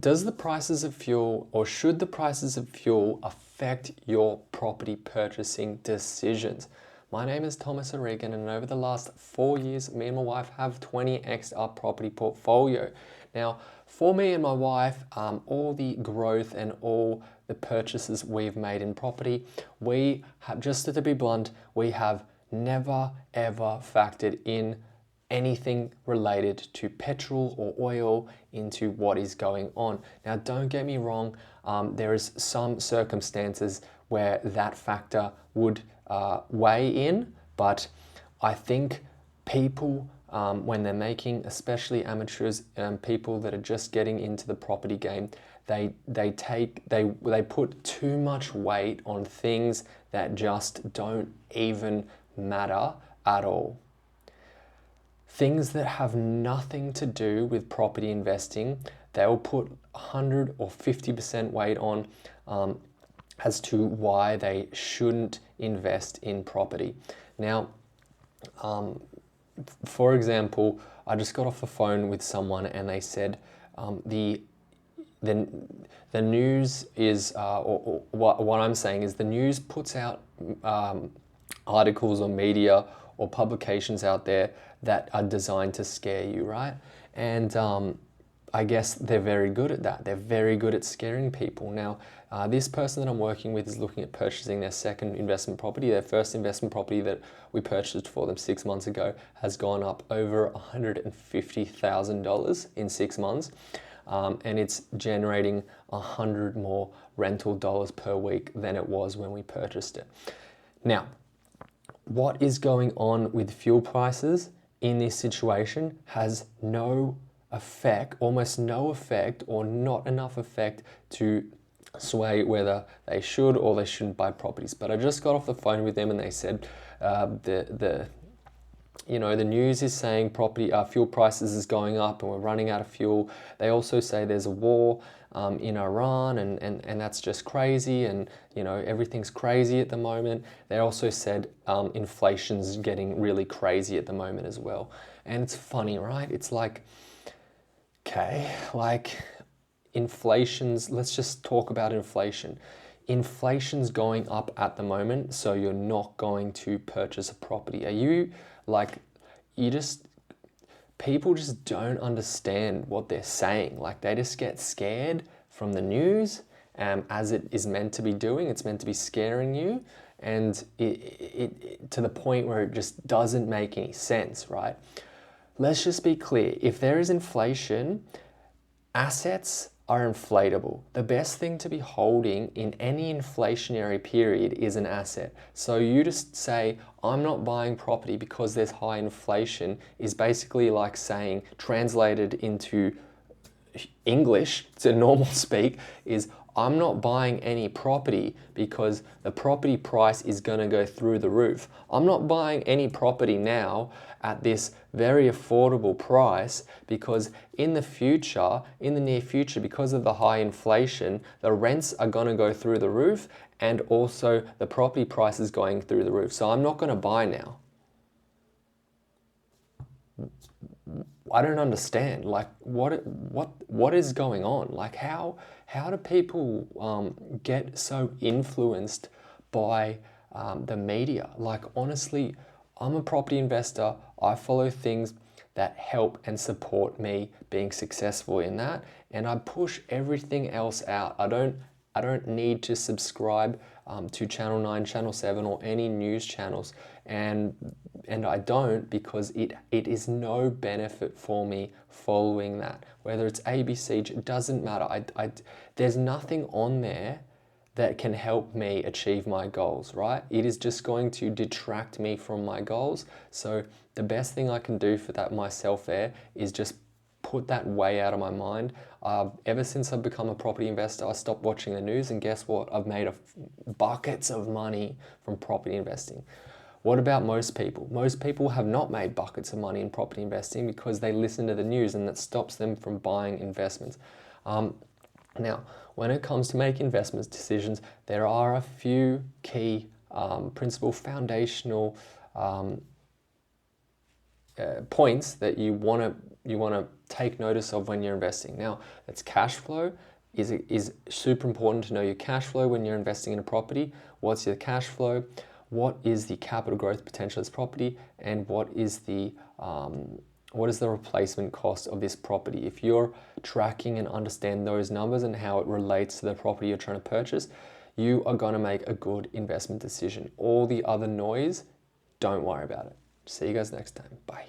Does the prices of fuel, or should the prices of fuel affect your property purchasing decisions? My name is Thomas O'Regan, and over the last 4 years, me and my wife have 20x our property portfolio. Now, for me and my wife, all the growth and all the purchases we've made in property, we have, just to be blunt, we have never ever factored in anything related to petrol or oil into what is going on. Now, don't get me wrong, there is some circumstances where that factor would weigh in, but I think people, when they're making, especially amateurs, people that are just getting into the property game, they put too much weight on things that just don't even matter at all. Things that have nothing to do with property investing, they'll put 100 or 50% weight on as to why they shouldn't invest in property. Now, for example, I just got off the phone with someone and they said the news is, or what I'm saying is the news puts out articles or media or publications out there that are designed to scare you, right? And I guess they're very good at that. They're very good at scaring people. Now, this person that I'm working with is looking at purchasing their second investment property. Their first investment property that we purchased for them 6 months ago has gone up over $150,000 in 6 months. And it's generating 100 more rental dollars per week than it was when we purchased it. Now, what is going on with fuel prices in this situation has no effect, almost no effect, or not enough effect to sway whether they should or they shouldn't buy properties. But I just got off the phone with them and they said the news is saying fuel prices is going up and we're running out of fuel. They also say there's a war in Iran and that's just crazy, and everything's crazy at the moment. They also said inflation's getting really crazy at the moment as well. And it's funny, right? It's like, okay, like let's just talk about inflation. Inflation's going up at the moment, so you're not going to purchase a property. Are you like, people just don't understand what they're saying. Like, they just get scared from the news, as it is meant to be doing. It's meant to be scaring you, and it to the point where it just doesn't make any sense, right? Let's just be clear. If there is inflation, assets are inflatable. The best thing to be holding in any inflationary period is an asset. So you just say, I'm not buying property because there's high inflation, is basically like saying, translated into English to normal speak, is I'm not buying any property because the property price is going to go through the roof. I'm not buying any property now at this very affordable price because in the near future, because of the high inflation, the rents are going to go through the roof, and also the property price is going through the roof. So I'm not going to buy now. I don't understand. Like, what is going on? Like, how do people get so influenced by the media? Like, honestly, I'm a property investor. I follow things that help and support me being successful in that, and I push everything else out. I don't need to subscribe to Channel 9, Channel 7, or any news channels, and I don't, because it is no benefit for me following that. Whether it's ABC, it doesn't matter. There's nothing on there that can help me achieve my goals, right? It is just going to detract me from my goals. So the best thing I can do for that myself there is just put that way out of my mind. Ever since I've become a property investor, I stopped watching the news, and guess what? I've made buckets of money from property investing. What about most people? Most people have not made buckets of money in property investing because they listen to the news, and that stops them from buying investments. Now, when it comes to making investment decisions, there are a few key principal foundational points that you want to take notice of when you're investing. Now, that's cash flow. Is super important to know your cash flow when you're investing in a property. What's your cash flow? What is the capital growth potential of this property? And what is the replacement cost of this property? If you're tracking and understand those numbers and how it relates to the property you're trying to purchase, you are going to make a good investment decision. All the other noise, don't worry about it. See you guys next time. Bye.